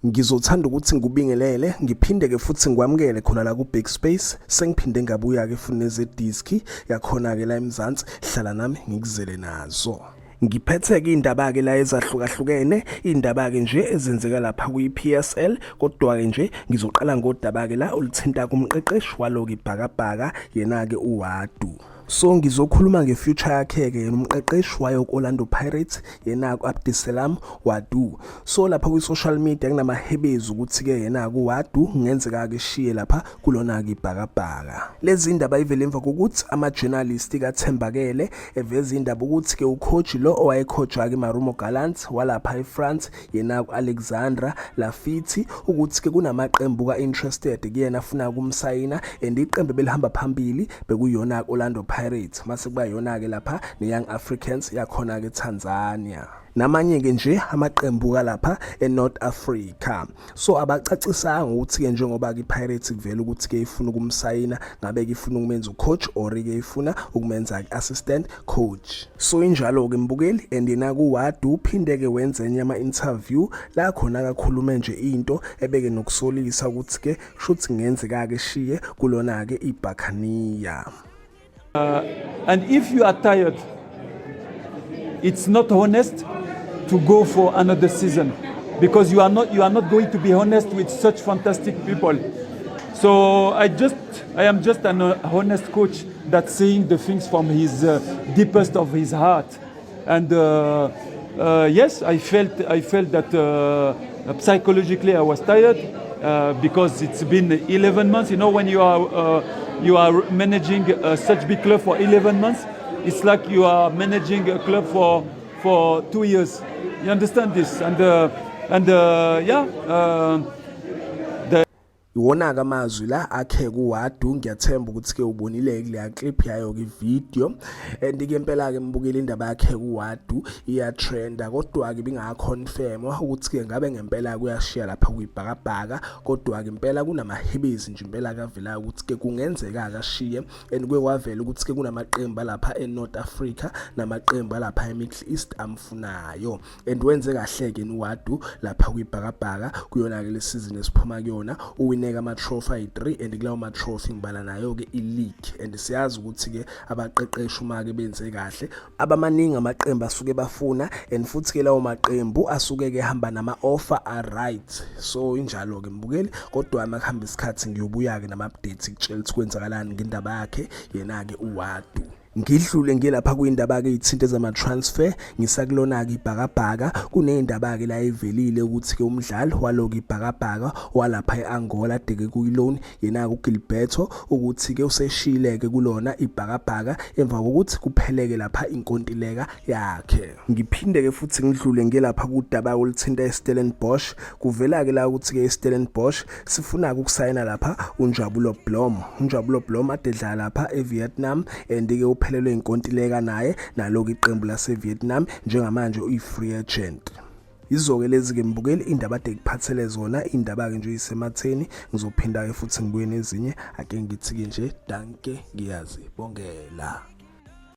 Ngizothanda ukuthi ngikubingelele ngiphinde ke futhi ngikwamukele khona la ku Backspace sengiphinde ngabuya ke futhi neze disk yakhona ke la eMzansi hlala nami ngikuzele nazo. Ngiphethe ke indaba ke la ezahlukahlukene indaba ke nje ezenzeka lapha ku PSL kodwa ke nje ngizoqala ngodaba ke la oluthinta kumqeqeshi waloki ibhakabhaka yena ke uWadu. So ngizokhuluma ngefuture yakhe ke umqeqeshi wayo Orlando Pirates yena uAbdisalam Wadu. So lapha ku social media kunamahebezi ukuthi ke yena kuWadu ngenzeka ke shiye lapha kulona ke ibhakabhaka. Lezi indaba ivele emva kokuthi ama journalist kaThembakele eveza indaba ukuthi ke ucoach lo owayecoacha ke Marumo Gallants walapha eFrance yena uAlexandra Lafitte ukuthi ke kunamaqembu ka interested kuyena afuna ukumsayina and iqembu belihamba phambili bekuyona Orlando Pirates mase kuba yona ke lapha ne Young Africans yakhona ke Tanzania namanye ke nje amaqembu kalapha eNorth Africa. So abacacisanga ukuthi ke njengoba ke Pirates kuvela ukuthi ke ifuna ukumsayina ngabe ke ifuna ukumenza ucoach or ke ifuna ukumenza assistant coach. So injalo ke mbukeli and yena kuWadu phinde ke wenza enye ama interview la khona akakhuluma nje into ebeke nokusolisa ukuthi ke shuthi ngenzeka ke shiye kulona ke iBuccaneer. And if you are tired, it's not honest to go for another season because you are not going to be honest with such fantastic people. So I am just an honest coach that's saying the things from his deepest of his heart. And yes, I felt that psychologically I was tired because it's been 11 months. You know, when you are managing such big club for 11 months, it's like you are managing a club for 2 years. You understand this? Iwona ka mazwi la akhe kuWadu ngiyathemba ukuthi ke ubonile le clip yayo ke video and ke impela ke mbukela indaba yakhe kuWadu iya trenda kodwa ke binga confirm ukuthi ke ngabe ngempela kuyashiya lapha kuyibhakabhaka kodwa ke impela kunamahebezi nje impela kavela ukuthi ke kungenzeka akashiye and kwevela ukuthi ke kunamaqembu lapha eNorth Africa namaqembu lapha eMiddle East amfunayo and wenze kahle ke uWadu lapha kuyibhakabhaka kuyona ke le season esiphuma kuyona neka ama trophy 3 and kulawo ma trophy ngibala nayo ke ileague and siyazi ukuthi ke abaqeqeshi uma ke benze kahle abamaningi amaqembu asuke bafuna and futhi ke lawo maqembu asuke ke hamba nama offer are right. So injalo ke mbukeli kodwa amakhamba isikhathi ngiyobuya ke nama updates ikutshela ukuthi kwenzakalani ngendaba yakhe yena ke uWadu. Ngidlule ngilapha kuindaba ke ithinte zama transfer ngisakulona ke ibhakabhaka kunendaba ke la evelile ukuthi ke umdlali waloki ibhakabhaka walapha eAngola deke kuyiloan yena uGilberto ukuthi ke useshile ke kulona ibhakabhaka emva kokuthi kupheleke lapha inkontileka yakhe. Ngiphinde ke futhi ngidlule ngilapha kudaba oluthinta eStellenbosch kuvela ke la ukuthi ke eStellenbosch sifuna ukusayina lapha uNjabulo Blom adedla lapha eVietnam and ke uphelelwe inkontileka naye naloko iqembu laseVietnam njengamanje uyi-free agent. Izoke lezi ke mbukeli indaba ade kuphathele zona indaba ke nje isematheni ngizophinda ke futhi ngibuye nezinye ake ngithi ke nje danke ngiyazi bongela.